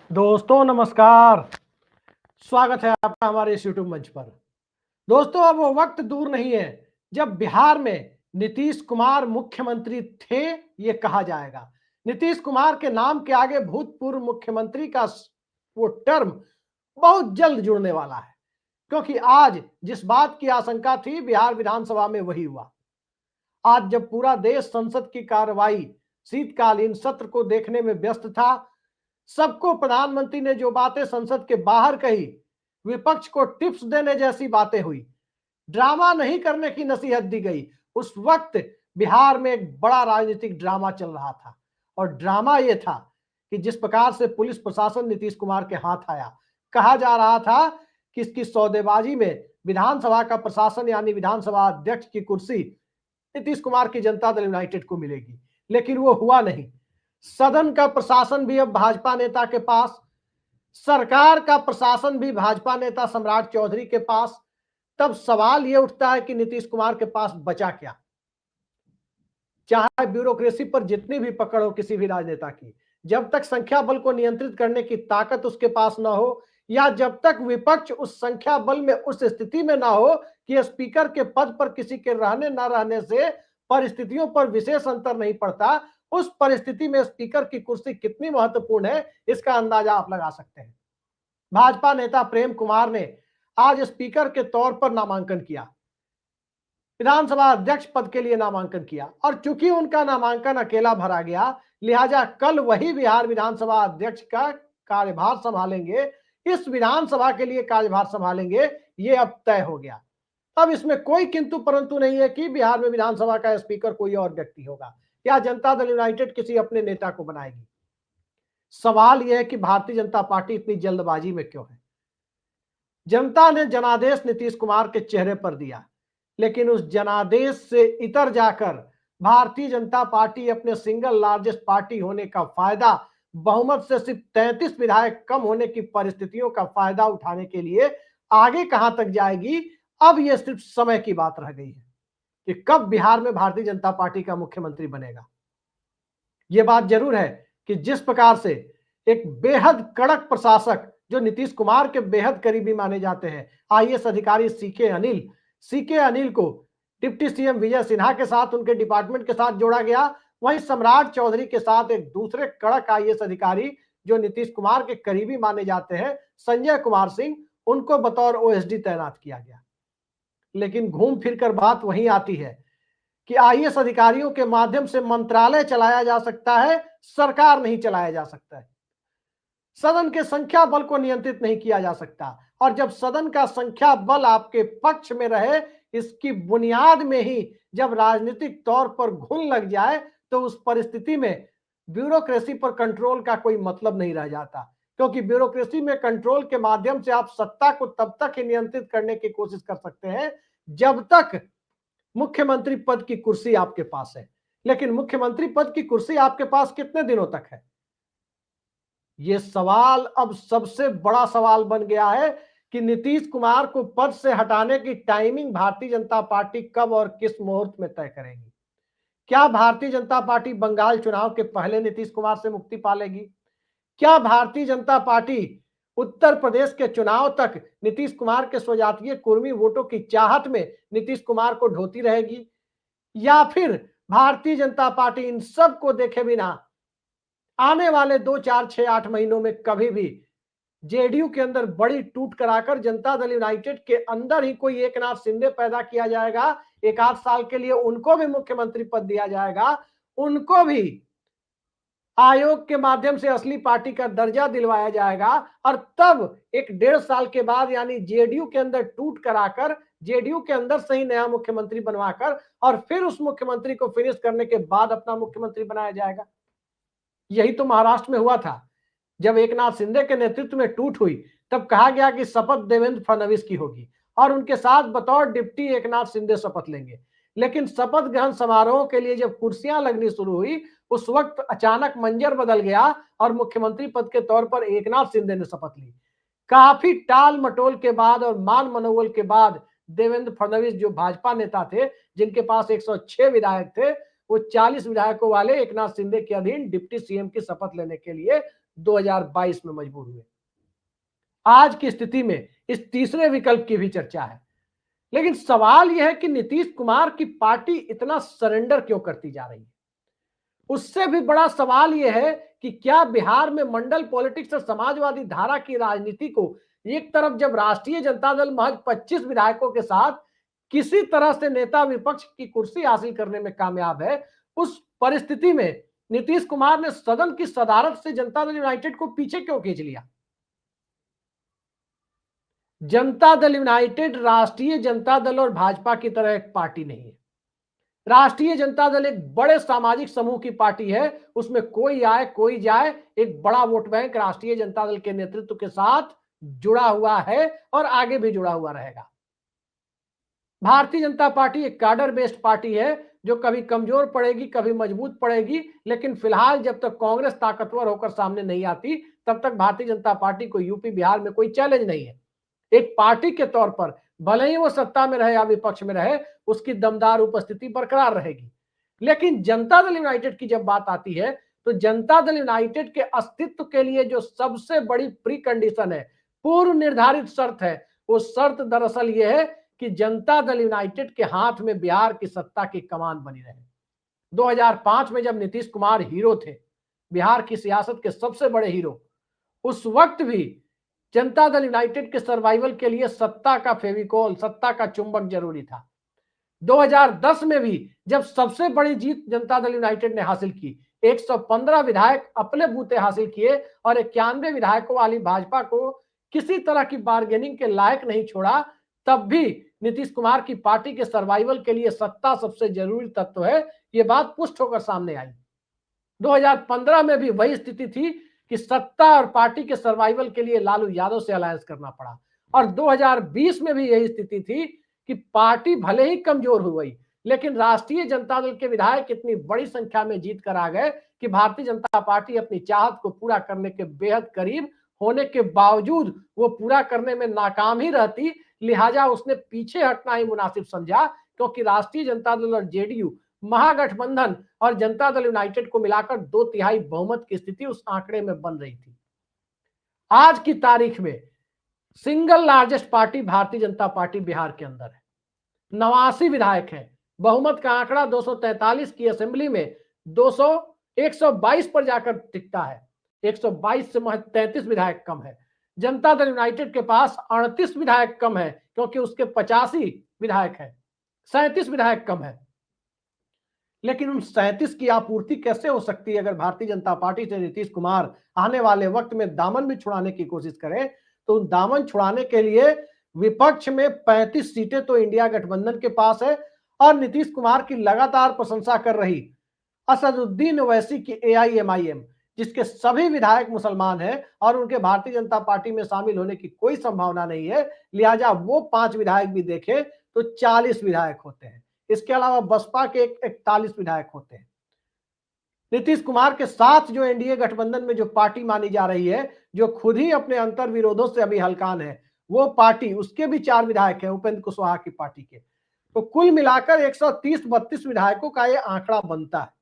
दोस्तों नमस्कार। स्वागत है आपका हमारे इस यूट्यूब मंच पर। दोस्तों अब वो वक्त दूर नहीं है जब बिहार में नीतीश कुमार मुख्यमंत्री थे, ये कहा जाएगा। नीतीश कुमार के नाम के आगे भूतपूर्व मुख्यमंत्री का वो टर्म बहुत जल्द जुड़ने वाला है, क्योंकि आज जिस बात की आशंका थी बिहार विधानसभा में वही हुआ। आज जब पूरा देश संसद की कार्रवाई शीतकालीन सत्र को देखने में व्यस्त था, सबको प्रधानमंत्री ने जो बातें संसद के बाहर कही, विपक्ष को टिप्स देने जैसी बातें हुई, ड्रामा नहीं करने की नसीहत दी गई। उस वक्त बिहार में एक बड़ा राजनीतिक ड्रामा चल रहा था, और ड्रामा यह था कि जिस प्रकार से पुलिस प्रशासन नीतीश कुमार के हाथ आया, कहा जा रहा था कि इसकी सौदेबाजी में विधानसभा का प्रशासन यानी विधानसभा अध्यक्ष की कुर्सी नीतीश कुमार की जनता दल यूनाइटेड को मिलेगी, लेकिन वो हुआ नहीं। सदन का प्रशासन भी अब भाजपा नेता के पास, सरकार का प्रशासन भी भाजपा नेता सम्राट चौधरी के पास। तब सवाल यह उठता है कि नीतीश कुमार के पास बचा क्या। चाहे ब्यूरोक्रेसी पर जितनी भी पकड़ हो किसी भी राजनेता की, जब तक संख्या बल को नियंत्रित करने की ताकत उसके पास ना हो, या जब तक विपक्ष उस संख्या बल में उस स्थिति में ना हो कि स्पीकर के पद पर किसी के रहने ना रहने से परिस्थितियों पर विशेष अंतर नहीं पड़ता, उस परिस्थिति में स्पीकर की कुर्सी कितनी महत्वपूर्ण है, इसका अंदाजा आप लगा सकते हैं। भाजपा नेता प्रेम कुमार ने आज स्पीकर के तौर पर नामांकन किया, विधानसभा अध्यक्ष पद के लिए नामांकन किया, और चूंकि उनका नामांकन अकेला भरा गया, लिहाजा कल वही बिहार विधानसभा अध्यक्ष का कार्यभार संभालेंगे, इस विधानसभा के लिए कार्यभार संभालेंगे, ये अब तय हो गया। अब इसमें कोई किंतु परंतु नहीं है कि बिहार में विधानसभा का स्पीकर कोई और व्यक्ति होगा या जनता दल यूनाइटेड किसी अपने नेता को बनाएगी। सवाल यह है कि भारतीय जनता पार्टी इतनी जल्दबाजी में क्यों है। जनता ने जनादेश नीतीश कुमार के चेहरे पर दिया, लेकिन उस जनादेश से इतर जाकर भारतीय जनता पार्टी अपने सिंगल लार्जेस्ट पार्टी होने का फायदा, बहुमत से सिर्फ 33 विधायक कम होने की परिस्थितियों का फायदा उठाने के लिए आगे कहां तक जाएगी। अब यह सिर्फ समय की बात रह गई है कि कब बिहार में भारतीय जनता पार्टी का मुख्यमंत्री बनेगा। यह बात जरूर है कि जिस प्रकार से एक बेहद कड़क प्रशासक जो नीतीश कुमार के बेहद करीबी माने जाते हैं, आईएएस अधिकारी सीके अनिल को डिप्टी सीएम विजय सिन्हा के साथ उनके डिपार्टमेंट के साथ जोड़ा गया। वहीं सम्राट चौधरी के साथ एक दूसरे कड़क आईएएस अधिकारी जो नीतीश कुमार के करीबी माने जाते हैं, संजय कुमार सिंह, उनको बतौर ओएसडी तैनात किया गया। लेकिन घूम फिरकर बात वहीं आती है कि आईएएस अधिकारियों के माध्यम से मंत्रालय चलाया जा सकता है, सरकार नहीं चलाया जा सकता है। सदन के संख्या बल को नियंत्रित नहीं किया जा सकता, और जब सदन का संख्या बल आपके पक्ष में रहे, इसकी बुनियाद में ही जब राजनीतिक तौर पर घुन लग जाए, तो उस परिस्थिति में ब्यूरोक्रेसी पर कंट्रोल का कोई मतलब नहीं रह जाता, क्योंकि ब्यूरोक्रेसी में कंट्रोल के माध्यम से आप सत्ता को तब तक ही नियंत्रित करने की कोशिश कर सकते हैं जब तक मुख्यमंत्री पद की कुर्सी आपके पास है। लेकिन मुख्यमंत्री पद की कुर्सी आपके पास कितने दिनों तक है, यह सवाल अब सबसे बड़ा सवाल बन गया है कि नीतीश कुमार को पद से हटाने की टाइमिंग भारतीय जनता पार्टी कब और किस मुहूर्त में तय करेगी। क्या भारतीय जनता पार्टी बंगाल चुनाव के पहले नीतीश कुमार से मुक्ति पा लेगी? क्या भारतीय जनता पार्टी उत्तर प्रदेश के चुनाव तक नीतीश कुमार के स्वजातीय कुर्मी वोटों की चाहत में नीतीश कुमार को ढोती रहेगी? या फिर भारतीय जनता पार्टी इन सब को देखे बिना आने वाले 2, 4, 6, 8 महीनों में कभी भी जेडीयू के अंदर बड़ी टूट कराकर जनता दल यूनाइटेड के अंदर ही कोई एकनाथ शिंदे पैदा किया जाएगा, एक आध साल के लिए उनको भी मुख्यमंत्री पद दिया जाएगा, उनको भी आयोग के माध्यम से असली पार्टी का दर्जा दिलवाया जाएगा, और तब एक 1.5 साल के बाद यानी जेडीयू के अंदर टूट कराकर जेडीयू के अंदर से ही नया मुख्यमंत्री बनवाकर और फिर उस मुख्यमंत्री को फिनिश करने के बाद अपना मुख्यमंत्री बनाया जाएगा। यही तो महाराष्ट्र में हुआ था। जब एकनाथ शिंदे के नेतृत्व में टूट हुई, तब कहा गया कि शपथ देवेंद्र फडणवीस की होगी और उनके साथ बतौर डिप्टी एकनाथ शिंदे शपथ लेंगे। लेकिन शपथ ग्रहण समारोह के लिए जब कुर्सियां लगनी शुरू हुई, उस वक्त अचानक मंजर बदल गया और मुख्यमंत्री पद के तौर पर एकनाथ शिंदे ने शपथ ली। काफी टाल मटोल के बाद और मान मनोबल के बाद देवेंद्र फडणवीस जो भाजपा नेता थे, जिनके पास 106 विधायक थे, वो 40 विधायकों वाले एकनाथ शिंदे के अधीन डिप्टी सीएम की शपथ लेने के लिए 2022 में मजबूर हुए। आज की स्थिति में इस तीसरे विकल्प की भी चर्चा है, लेकिन सवाल यह है कि नीतीश कुमार की पार्टी इतना सरेंडर क्यों करती जा रही है। उससे भी बड़ा सवाल यह है कि क्या बिहार में मंडल पॉलिटिक्स और समाजवादी धारा की राजनीति को एक तरफ जब राष्ट्रीय जनता दल महज 25 विधायकों के साथ किसी तरह से नेता विपक्ष की कुर्सी हासिल करने में कामयाब है, उस परिस्थिति में नीतीश कुमार ने सदन की सदारत से जनता दल यूनाइटेड को पीछे क्यों खींच लिया। जनता दल यूनाइटेड राष्ट्रीय जनता दल और भाजपा की तरह एक पार्टी नहीं है। राष्ट्रीय जनता दल एक बड़े सामाजिक समूह की पार्टी है, उसमें कोई आए कोई जाए, एक बड़ा वोट बैंक राष्ट्रीय जनता दल के नेतृत्व के साथ जुड़ा हुआ है और आगे भी जुड़ा हुआ रहेगा। भारतीय जनता पार्टी एक कैडर बेस्ड पार्टी है जो कभी कमजोर पड़ेगी, कभी मजबूत पड़ेगी, लेकिन फिलहाल जब तक कांग्रेस ताकतवर होकर सामने नहीं आती तब तक भारतीय जनता पार्टी को यूपी बिहार में कोई चैलेंज नहीं है। एक पार्टी के तौर पर भले ही वो सत्ता में रहे या विपक्ष में रहे, उसकी दमदार उपस्थिति बरकरार रहेगी। लेकिन जनता दल यूनाइटेड की जब बात आती है तो जनता दल यूनाइटेड के अस्तित्व के लिए जो सबसे बड़ी प्री कंडीशन है, पूर्व निर्धारित शर्त है, वो शर्त दरअसल ये है कि जनता दल यूनाइटेड के हाथ में बिहार की सत्ता की कमान बनी रहे। 2005 में जब नीतीश कुमार हीरो थे, बिहार की सियासत के सबसे बड़े हीरो, उस वक्त भी जनता दल यूनाइटेड के सर्वाइवल के लिए सत्ता का फेविकोल, सत्ता का चुंबक जरूरी था। 2010 में भी जब सबसे बड़ी जीत जनता दल यूनाइटेड ने हासिल की, 115 विधायक अपने बूते हासिल किए और 91 विधायकों वाली भाजपा को किसी तरह की बार्गेनिंग के लायक नहीं छोड़ा, तब भी नीतीश कुमार की पार्टी के सर्वाइवल के लिए सत्ता सबसे जरूरी तत्व है, ये बात पुष्ट होकर सामने आई। 2015 में भी वही स्थिति थी कि सत्ता और पार्टी के सर्वाइवल के लिए लालू यादव से अलायंस करना पड़ा, और 2020 में भी यही स्थिति थी कि पार्टी भले ही कमजोर हुई, लेकिन राष्ट्रीय जनता दल के विधायक इतनी बड़ी संख्या में जीत कर आ गए कि भारतीय जनता पार्टी अपनी चाहत को पूरा करने के बेहद करीब होने के बावजूद वो पूरा करने में नाकाम ही रहती, लिहाजा उसने पीछे हटना ही मुनासिब समझा, क्योंकि राष्ट्रीय जनता दल और जेडीयू, महागठबंधन और जनता दल यूनाइटेड को मिलाकर 2/3 बहुमत की स्थिति उस आंकड़े में बन रही थी। आज की तारीख में single largest party Bharatiya Janata party Bihar के अंदर है, 89 विधायक है, बहुमत का आंकड़ा 243 की असेंबली में 122 पर जाकर टिकता है, 122 से महज 33 विधायक कम है। जनता दल यूनाइटेड के पास 38 विधायक कम है, क्योंकि उसके 85 विधायक है, 37 विधायक कम है। लेकिन उन 37 की आपूर्ति कैसे हो सकती है अगर भारतीय जनता पार्टी से नीतीश कुमार आने वाले वक्त में दामन भी छुड़ाने की कोशिश करें, तो उन दामन छुड़ाने के लिए विपक्ष में 35 सीटें तो इंडिया गठबंधन के पास है, और नीतीश कुमार की लगातार प्रशंसा कर रही असदुद्दीन ओवैसी की AIMIM, जिसके सभी विधायक मुसलमान हैं और उनके भारतीय जनता पार्टी में शामिल होने की कोई संभावना नहीं है, लिहाजा वो 5 विधायक भी देखें तो 40 विधायक होते हैं। इसके अलावा बसपा के 41 विधायक होते हैं। नीतीश कुमार के साथ जो एनडीए गठबंधन में जो पार्टी मानी जा रही है, जो खुद ही अपने अंतर विरोधों से अभी हलकान है, वो पार्टी, उसके भी 4 विधायक हैं उपेंद्र कुशवाहा की पार्टी के। तो कुल मिलाकर 130-32 विधायकों का ये आंकड़ा बनता है।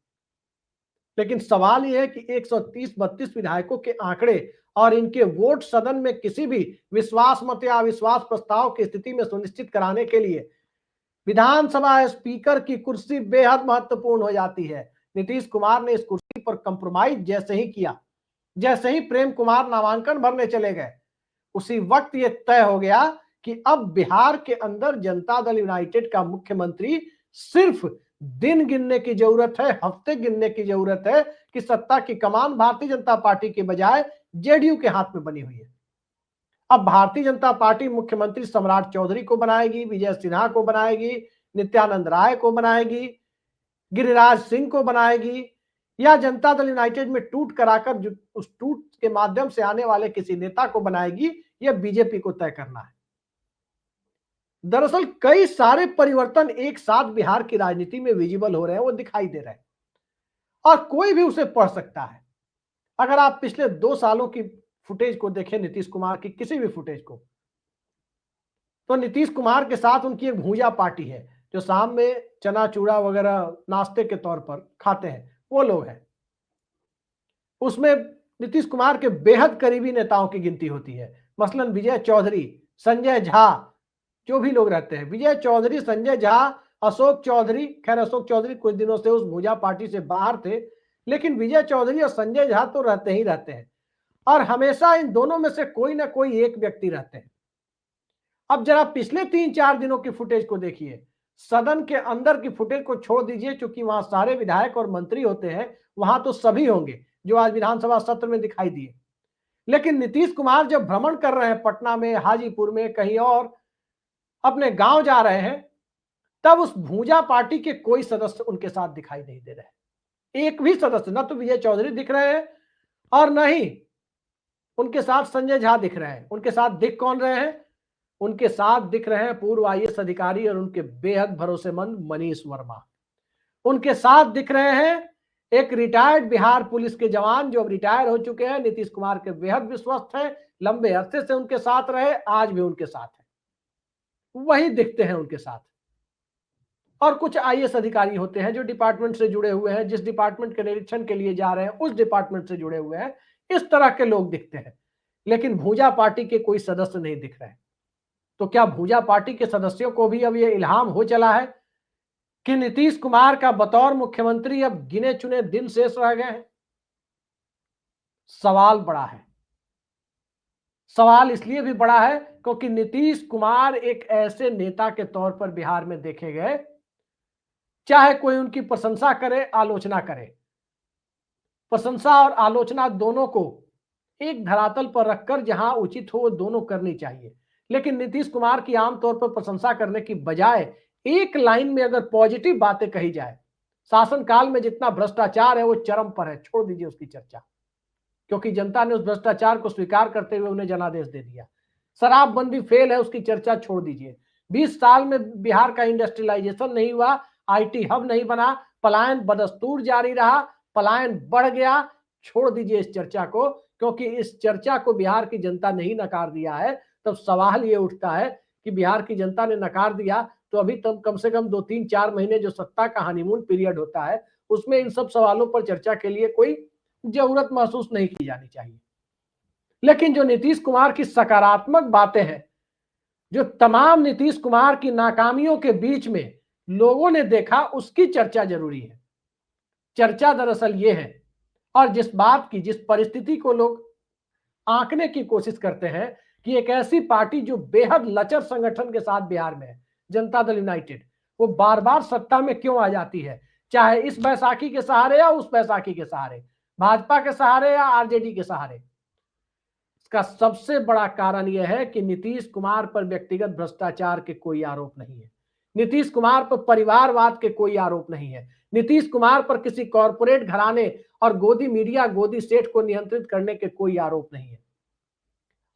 लेकिन सवाल यह है कि 130-32 विधायकों के आंकड़े और इनके वोट सदन में किसी भी विश्वास मत या अविश्वास प्रस्ताव की स्थिति में सुनिश्चित कराने के लिए विधानसभा स्पीकर की कुर्सी बेहद महत्वपूर्ण हो जाती है। नीतीश कुमार ने इस कुर्सी पर कंप्रोमाइज जैसे ही किया, जैसे ही प्रेम कुमार नामांकन भरने चले गए, उसी वक्त ये तय हो गया कि अब बिहार के अंदर जनता दल यूनाइटेड का मुख्यमंत्री सिर्फ दिन गिनने की जरूरत है, हफ्ते गिनने की जरूरत है कि सत्ता की कमान भारतीय जनता पार्टी के बजाय जेडीयू के हाथ में बनी हुई है। अब भारतीय जनता पार्टी मुख्यमंत्री सम्राट चौधरी को बनाएगी, विजय सिन्हा को बनाएगी, नित्यानंद राय को बनाएगी, गिरिराज सिंह को बनाएगी, या जनता दल यूनाइटेड में टूट कराकर उस टूट के माध्यम से आने वाले किसी नेता को बनाएगी, यह बीजेपी को तय करना है। दरअसल कई सारे परिवर्तन एक साथ बिहार की राजनीति में विजिबल हो रहे हैं, वो दिखाई दे रहे हैं और कोई भी उसे पढ़ सकता है। अगर आप पिछले 2 सालों की फुटेज को देखें, नीतीश कुमार की किसी भी फुटेज को, तो नीतीश कुमार के साथ उनकी एक भूजा पार्टी है जो शाम में चना चूड़ा वगैरह नाश्ते के तौर पर खाते हैं, वो लोग हैं। उसमें नीतीश कुमार के बेहद करीबी नेताओं की गिनती होती है। मसलन विजय चौधरी, संजय झा, जो भी लोग रहते हैं, विजय चौधरी, संजय झा, अशोक चौधरी। खैर अशोक चौधरी कुछ दिनों से उस भूजा पार्टी से बाहर थे, लेकिन विजय चौधरी और संजय झा तो रहते ही रहते हैं, और हमेशा इन दोनों में से कोई ना कोई एक व्यक्ति रहते हैं। अब जरा पिछले 3-4 दिनों की फुटेज को देखिए, सदन के अंदर की फुटेज को छोड़ दीजिए, क्योंकि वहां सारे विधायक और मंत्री होते हैं, वहां तो सभी होंगे जो आज विधानसभा सत्र में दिखाई दिए। लेकिन नीतीश कुमार जब भ्रमण कर रहे हैं पटना में, हाजीपुर में, कहीं और अपने गांव जा रहे हैं, तब उस भूजा पार्टी के कोई सदस्य उनके साथ दिखाई नहीं दे रहे। एक भी सदस्य, न तो विजय चौधरी दिख रहे हैं और न ही उनके साथ संजय झा दिख रहे हैं। उनके साथ दिख कौन रहे हैं? उनके साथ दिख रहे हैं पूर्व आईएएस अधिकारी और उनके बेहद भरोसेमंद मनीष वर्मा। उनके साथ दिख रहे हैं एक रिटायर्ड बिहार पुलिस के जवान जो अब रिटायर हो चुके हैं, नीतीश कुमार के बेहद विश्वस्त हैं, लंबे अरसे से उनके साथ रहे, आज भी उनके साथ है, वही दिखते हैं उनके साथ। और कुछ आईएएस अधिकारी होते हैं जो डिपार्टमेंट से जुड़े हुए हैं, जिस डिपार्टमेंट के निरीक्षण के लिए जा रहे हैं उस डिपार्टमेंट से जुड़े हुए हैं, इस तरह के लोग दिखते हैं। लेकिन भूजा पार्टी के कोई सदस्य नहीं दिख रहे। तो क्या भूजा पार्टी के सदस्यों को भी अब यह इल्हाम हो चला है कि नीतीश कुमार का बतौर मुख्यमंत्री अब गिने चुने दिन शेष रह गए हैं? सवाल बड़ा है। सवाल इसलिए भी बड़ा है क्योंकि नीतीश कुमार एक ऐसे नेता के तौर पर बिहार में देखे गए, चाहे कोई उनकी प्रशंसा करे, आलोचना करे, प्रशंसा और आलोचना दोनों को एक धरातल पर रखकर जहां उचित हो वो दोनों करनी चाहिए। लेकिन नीतीश कुमार की आमतौर पर प्रशंसा करने की बजाय एक लाइन में अगर पॉजिटिव बातें कही जाए, शासनकाल में जितना भ्रष्टाचार है वो चरम पर है, छोड़ दीजिए उसकी चर्चा, क्योंकि जनता ने उस भ्रष्टाचार को स्वीकार करते हुए उन्हें जनादेश दे दिया। शराबबंदी फेल है, उसकी चर्चा छोड़ दीजिए। 20 साल में बिहार का इंडस्ट्रियलाइजेशन नहीं हुआ, आईटी हब नहीं बना, पलायन बदस्तूर जारी रहा, पलायन बढ़ गया, छोड़ दीजिए इस चर्चा को, क्योंकि इस चर्चा को बिहार की जनता ने ही नकार दिया है। तब सवाल ये उठता है कि बिहार की जनता ने नकार दिया तो अभी तक कम से कम 2-3-4 महीने जो सत्ता का हनीमून पीरियड होता है, उसमें इन सब सवालों पर चर्चा के लिए कोई जरूरत महसूस नहीं की जानी चाहिए। लेकिन जो नीतीश कुमार की सकारात्मक बातें हैं, जो तमाम नीतीश कुमार की नाकामियों के बीच में लोगों ने देखा, उसकी चर्चा जरूरी है। चर्चा दरअसल ये है, और जिस बात की, जिस परिस्थिति को लोग आंकने की कोशिश करते हैं कि एक ऐसी पार्टी जो बेहद लचर संगठन के साथ बिहार में है, जनता दल यूनाइटेड, वो बार बार सत्ता में क्यों आ जाती है, चाहे इस बैसाखी के सहारे या उस बैसाखी के सहारे, भाजपा के सहारे या आरजेडी के सहारे। इसका सबसे बड़ा कारण यह है कि नीतीश कुमार पर व्यक्तिगत भ्रष्टाचार के कोई आरोप नहीं है, नीतीश कुमार पर परिवारवाद के कोई आरोप नहीं है, नीतीश कुमार पर किसी कॉरपोरेट घराने और गोदी मीडिया, गोदी सेठ को नियंत्रित करने के कोई आरोप नहीं है।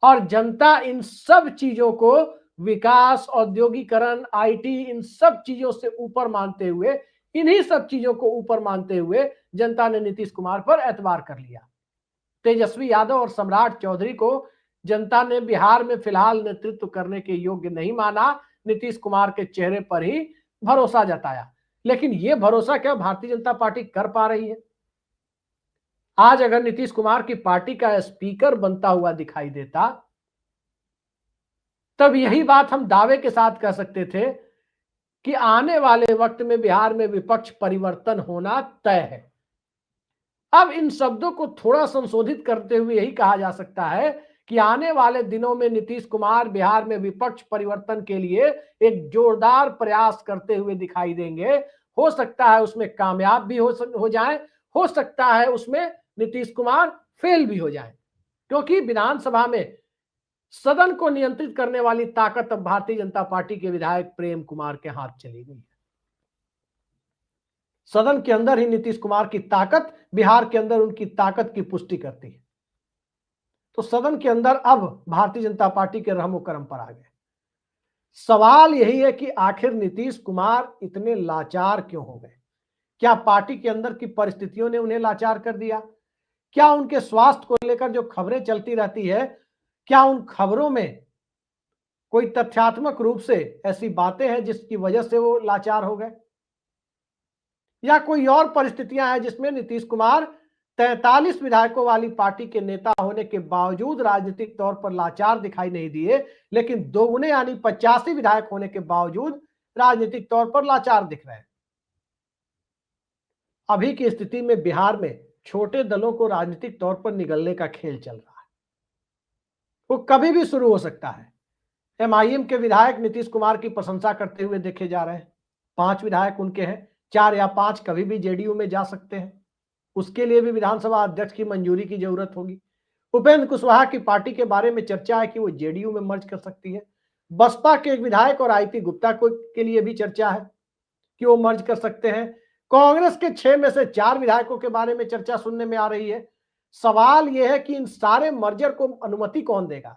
और जनता इन सब चीजों को, विकास, औद्योगिकरण, आईटी, इन सब चीजों से ऊपर मानते हुए, इन्हीं सब चीजों को ऊपर मानते हुए जनता ने नीतीश कुमार पर एतबार कर लिया। तेजस्वी यादव और सम्राट चौधरी को जनता ने बिहार में फिलहाल नेतृत्व करने के योग्य नहीं माना, नीतीश कुमार के चेहरे पर ही भरोसा जताया। लेकिन यह भरोसा क्या भारतीय जनता पार्टी कर पा रही है? आज अगर नीतीश कुमार की पार्टी का स्पीकर बनता हुआ दिखाई देता, तब यही बात हम दावे के साथ कह सकते थे कि आने वाले वक्त में बिहार में विपक्ष परिवर्तन होना तय है। अब इन शब्दों को थोड़ा संशोधित करते हुए यही कहा जा सकता है कि आने वाले दिनों में नीतीश कुमार बिहार में विपक्ष परिवर्तन के लिए एक जोरदार प्रयास करते हुए दिखाई देंगे। हो सकता है उसमें कामयाब भी हो जाए, हो सकता है उसमें नीतीश कुमार फेल भी हो जाए, क्योंकि विधानसभा में सदन को नियंत्रित करने वाली ताकत अब भारतीय जनता पार्टी के विधायक प्रेम कुमार के हाथ चली गई है। सदन के अंदर ही नीतीश कुमार की ताकत बिहार के अंदर उनकी ताकत की पुष्टि करती है। तो सदन के अंदर अब भारतीय जनता पार्टी के रहमो करम पर आ गए। सवाल यही है कि आखिर नीतीश कुमार इतने लाचार क्यों हो गए? क्या पार्टी के अंदर की परिस्थितियों ने उन्हें लाचार कर दिया? क्या उनके स्वास्थ्य को लेकर जो खबरें चलती रहती है, क्या उन खबरों में कोई तथ्यात्मक रूप से ऐसी बातें हैं जिसकी वजह से वो लाचार हो गए? या कोई और परिस्थितियां हैं जिसमें नीतीश कुमार 43 विधायकों वाली पार्टी के नेता होने के बावजूद राजनीतिक तौर पर लाचार दिखाई नहीं दिए, लेकिन दोगुने यानी 85 विधायक होने के बावजूद राजनीतिक तौर पर लाचार दिख रहे हैं। अभी की स्थिति में बिहार में छोटे दलों को राजनीतिक तौर पर निगलने का खेल चल रहा है। वो कभी भी शुरू हो सकता है। एमआईएम के विधायक नीतीश कुमार की प्रशंसा करते हुए देखे जा रहे हैं। 5 विधायक उनके हैं, 4 या 5 कभी भी जेडीयू में जा सकते हैं। उसके लिए भी विधानसभा अध्यक्ष की मंजूरी की जरूरत होगी। उपेंद्र कुशवाहा की पार्टी के बारे में चर्चा है कि वो जेडीयू में मर्ज कर सकती है। बसपा के एक विधायक और आईपी गुप्ता के लिए भी चर्चा है कि वो मर्ज कर सकते हैं। कांग्रेस के 6 में से 4 विधायकों के बारे में चर्चा सुनने में आ रही है। सवाल यह है कि इन सारे मर्जर को अनुमति कौन देगा,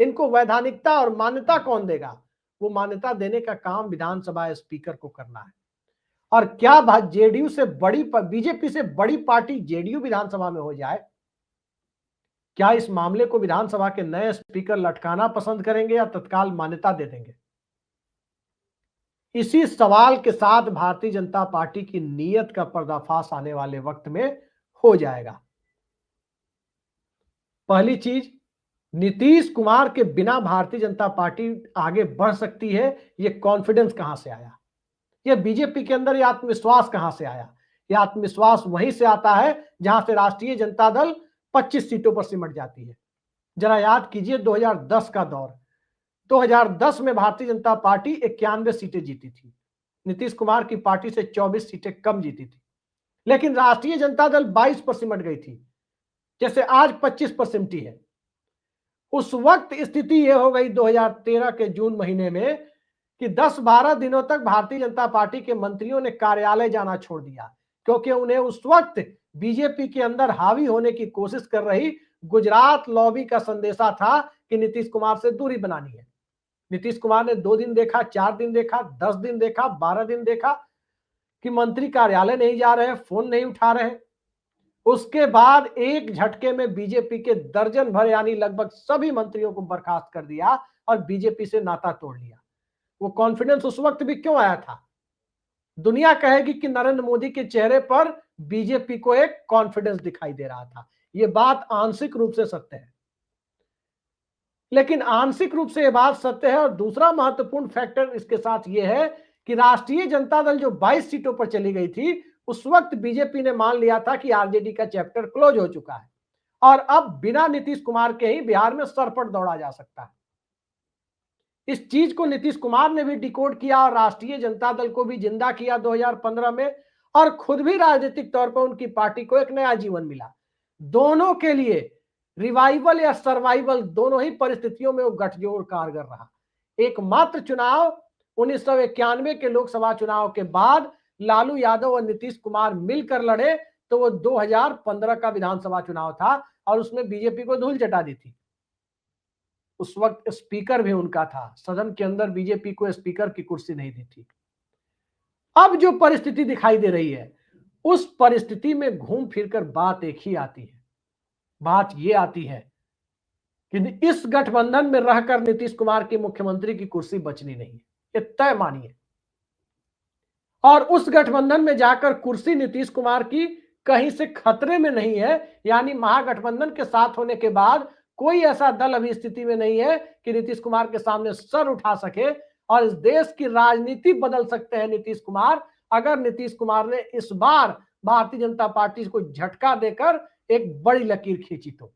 इनको वैधानिकता और मान्यता कौन देगा। वो मान्यता देने का काम विधानसभा स्पीकर को करना है। और क्या जेडीयू से बड़ी बीजेपी से बड़ी पार्टी जेडीयू विधानसभा में हो जाए, क्या इस मामले को विधानसभा के नए स्पीकर लटकाना पसंद करेंगे या तत्काल मान्यता दे देंगे? इसी सवाल के साथ भारतीय जनता पार्टी की नीयत का पर्दाफाश आने वाले वक्त में हो जाएगा। पहली चीज, नीतीश कुमार के बिना भारतीय जनता पार्टी आगे बढ़ सकती है, यह कॉन्फिडेंस कहां से आया? यह बीजेपी के अंदर यह आत्मविश्वास कहां से आया? यह आत्मविश्वास वहीं से आता है जहां से राष्ट्रीय जनता दल 25 सीटों पर सिमट जाती है। जरा याद कीजिए 2010 का दौर। 2010 में भारतीय जनता पार्टी 91 सीटें जीती थी, नीतीश कुमार की पार्टी से 24 सीटें कम जीती थी, लेकिन राष्ट्रीय जनता दल 22 पर सिमट गई थी, जैसे आज 25 पर सिमटी है। उस वक्त स्थिति यह हो गई 2013 के जून महीने में कि 10-12 दिनों तक भारतीय जनता पार्टी के मंत्रियों ने कार्यालय जाना छोड़ दिया, क्योंकि उन्हें उस वक्त बीजेपी के अंदर हावी होने की कोशिश कर रही गुजरात लॉबी का संदेशा था कि नीतीश कुमार से दूरी बनानी है। नीतीश कुमार ने 2 दिन देखा, 4 दिन देखा, 10 दिन देखा, 12 दिन देखा कि मंत्री कार्यालय नहीं जा रहे, फोन नहीं उठा रहे। उसके बाद एक झटके में बीजेपी के दर्जन भर यानी लगभग सभी मंत्रियों को बर्खास्त कर दिया और बीजेपी से नाता तोड़ लिया। वो कॉन्फिडेंस उस वक्त भी क्यों आया था? दुनिया कहेगी कि नरेंद्र मोदी के चेहरे पर बीजेपी को एक कॉन्फिडेंस दिखाई दे रहा था। यह बात आंशिक रूप से सत्य है, लेकिन आंशिक रूप से यह बात सत्य है। और दूसरा महत्वपूर्ण फैक्टर इसके साथ यह है कि राष्ट्रीय जनता दल जो 22 सीटों पर चली गई थी, उस वक्त बीजेपी ने मान लिया था कि आरजेडी का चैप्टर क्लोज हो चुका है और अब बिना नीतीश कुमार के ही बिहार में सरपट दौड़ा जा सकता है। इस चीज को नीतीश कुमार ने भी डिकोड किया और राष्ट्रीय जनता दल को भी जिंदा किया 2015 में, और खुद भी राजनीतिक तौर पर उनकी पार्टी को एक नया जीवन मिला। दोनों के लिए रिवाइवल या सर्वाइवल दोनों ही परिस्थितियों में वो गठजोड़ कारगर रहा। एकमात्र चुनाव 1991 के लोकसभा चुनाव के बाद लालू यादव और नीतीश कुमार मिलकर लड़े तो वो 2015 का विधानसभा चुनाव था और उसमें बीजेपी को धूल चटा दी थी। उस वक्त स्पीकर भी उनका था, सदन के अंदर बीजेपी को स्पीकर की कुर्सी नहीं दी थी। अब जो परिस्थिति दिखाई दे रही है, उस परिस्थिति में घूम फिरकर बात एक ही आती है। बात यह आती है कि इस गठबंधन में रहकर नीतीश कुमार की मुख्यमंत्री की कुर्सी बचनी नहीं है, ये तय मानिए। और उस गठबंधन में जाकर कुर्सी नीतीश कुमार की कहीं से खतरे में नहीं है, यानी महागठबंधन के साथ होने के बाद कोई ऐसा दल अभी स्थिति में नहीं है कि नीतीश कुमार के सामने सर उठा सके और इस देश की राजनीति बदल सकते हैं नीतीश कुमार, अगर नीतीश कुमार ने इस बार भारतीय जनता पार्टी को झटका देकर एक बड़ी लकीर खींची तो।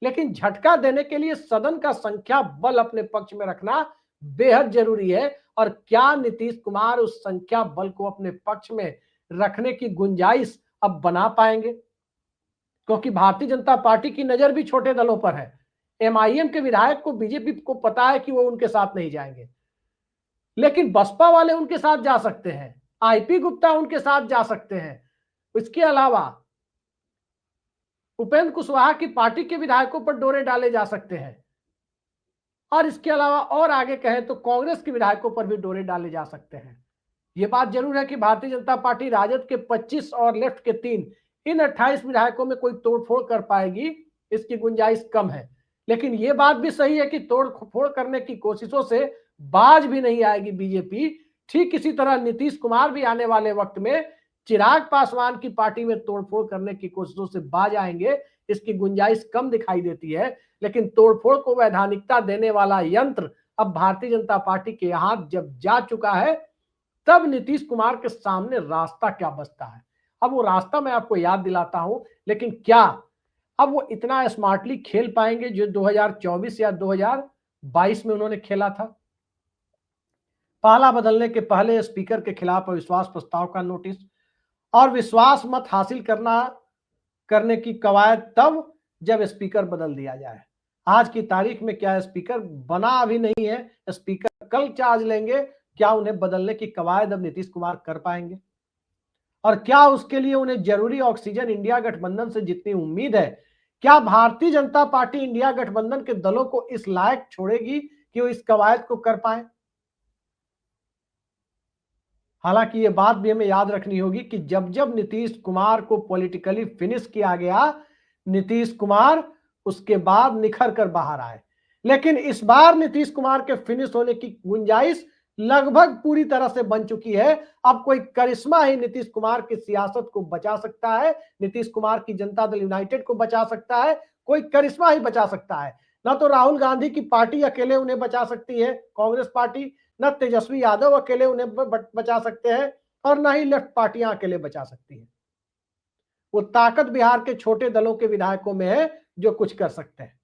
लेकिन झटका देने के लिए सदन का संख्या बल अपने पक्ष में रखना बेहद जरूरी है, और क्या नीतीश कुमार उस संख्या बल को अपने पक्ष में रखने की गुंजाइश अब बना पाएंगे? क्योंकि भारतीय जनता पार्टी की नजर भी छोटे दलों पर है। एमआईएम के विधायक को बीजेपी को पता है कि वो उनके साथ नहीं जाएंगे, लेकिन बसपा वाले उनके साथ जा सकते हैं, आईपी गुप्ता उनके साथ जा सकते हैं। इसके अलावा उपेंद्र कुशवाहा की पार्टी के विधायकों पर डोरे डाले जा सकते हैं, और इसके अलावा और आगे कहें तो कांग्रेस के विधायकों पर भी डोरे डाले जा सकते हैं। यह बात जरूर है कि भारतीय जनता पार्टी राजद के 25 और लेफ्ट के 3, इन 28 विधायकों में कोई तोड़फोड़ कर पाएगी, इसकी गुंजाइश कम है। लेकिन यह बात भी सही है कि तोड़फोड़ करने की कोशिशों से बाज भी नहीं आएगी बीजेपी। ठीक इसी तरह नीतीश कुमार भी आने वाले वक्त में चिराग पासवान की पार्टी में तोड़फोड़ करने की कोशिशों से बाज आएंगे, इसकी गुंजाइश कम दिखाई देती है। लेकिन तोड़फोड़ को वैधानिकता देने वाला यंत्र अब भारतीय जनता पार्टी के हाथ जब जा चुका है, तब नीतीश कुमार के सामने रास्ता क्या बचता है। अब वो रास्ता मैं आपको याद दिलाता हूं, लेकिन क्या अब वो इतना स्मार्टली खेल पाएंगे जो 2024 या 2022 में उन्होंने खेला था। पाला बदलने के पहले स्पीकर के खिलाफ अविश्वास प्रस्ताव का नोटिस और विश्वास मत हासिल करने की कवायद तब जब स्पीकर बदल दिया जाए। आज की तारीख में क्या स्पीकर बना अभी नहीं है, स्पीकर कल चार्ज लेंगे, क्या उन्हें बदलने की कवायद अब नीतीश कुमार कर पाएंगे? और क्या उसके लिए उन्हें जरूरी ऑक्सीजन इंडिया गठबंधन से जितनी उम्मीद है, क्या भारतीय जनता पार्टी इंडिया गठबंधन के दलों को इस लायक छोड़ेगी कि वो इस कवायद को कर पाए? हालांकि ये बात भी हमें याद रखनी होगी कि जब जब नीतीश कुमार को पॉलिटिकली फिनिश किया गया, नीतीश कुमार उसके बाद निखर कर बाहर आए। लेकिन इस बार नीतीश कुमार के फिनिश होने की गुंजाइश लगभग पूरी तरह से बन चुकी है। अब कोई करिश्मा ही नीतीश कुमार की सियासत को बचा सकता है, नीतीश कुमार की जनता दल यूनाइटेड को बचा सकता है, कोई करिश्मा ही बचा सकता है। ना तो राहुल गांधी की पार्टी अकेले उन्हें बचा सकती है, कांग्रेस पार्टी, न तेजस्वी यादव अकेले उन्हें बचा सकते हैं, और न ही लेफ्ट पार्टियां अकेले बचा सकती हैं। वो ताकत बिहार के छोटे दलों के विधायकों में है जो कुछ कर सकते हैं।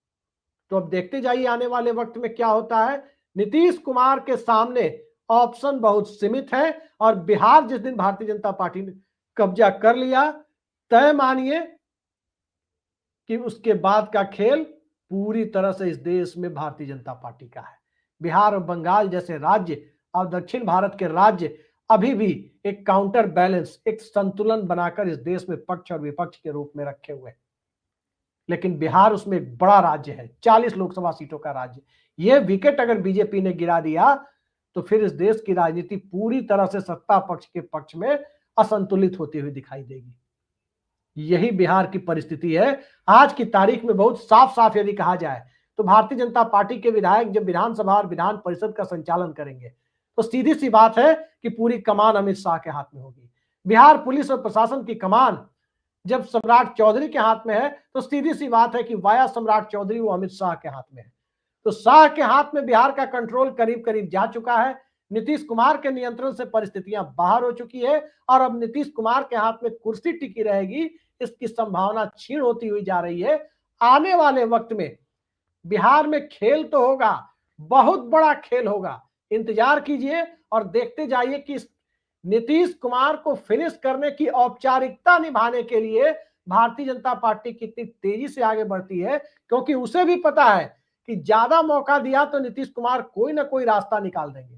तो अब देखते जाइए आने वाले वक्त में क्या होता है। नीतीश कुमार के सामने ऑप्शन बहुत सीमित है, और बिहार जिस दिन भारतीय जनता पार्टी ने कब्जा कर लिया, तय मानिए कि उसके बाद का खेल पूरी तरह से इस देश में भारतीय जनता पार्टी का है। बिहार और बंगाल जैसे राज्य और दक्षिण भारत के राज्य अभी भी एक काउंटर बैलेंस, एक संतुलन बनाकर इस देश में पक्ष और विपक्ष के रूप में रखे हुए हैं। लेकिन बिहार उसमें एक बड़ा राज्य है, 40 लोकसभा सीटों का राज्य। यह विकेट अगर बीजेपी ने गिरा दिया तो फिर इस देश की राजनीति पूरी तरह से सत्ता पक्ष के पक्ष में असंतुलित होती हुई दिखाई देगी। यही बिहार की परिस्थिति है। आज की तारीख में बहुत साफ साफ यदि कहा जाए तो भारतीय जनता पार्टी के विधायक जब विधानसभा और विधान परिषद का संचालन करेंगे तो सीधी सी बात है कि पूरी कमान अमित शाह के हाथ में होगी। बिहार पुलिस और प्रशासन की कमान जब सम्राट चौधरी के हाथ में है तो सीधी सी बात है कि वाया सम्राट चौधरी वो अमित शाह के हाथ में है। तो शाह के हाथ में बिहार का कंट्रोल करीब करीब जा चुका है। नीतीश कुमार के नियंत्रण से परिस्थितियां बाहर हो चुकी है, और अब नीतीश कुमार के हाथ में कुर्सी टिकी रहेगी, इसकी संभावना क्षीण होती हुई जा रही है। आने वाले वक्त में बिहार में खेल तो होगा, बहुत बड़ा खेल होगा। इंतजार कीजिए और देखते जाइए कि नीतीश कुमार को फिनिश करने की औपचारिकता निभाने के लिए भारतीय जनता पार्टी कितनी तेजी से आगे बढ़ती है, क्योंकि उसे भी पता है कि ज्यादा मौका दिया तो नीतीश कुमार कोई ना कोई रास्ता निकाल देंगे।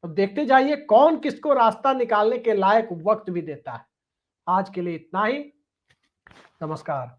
तो देखते जाइए कौन किसको रास्ता निकालने के लायक वक्त भी देता है। आज के लिए इतना ही। नमस्कार।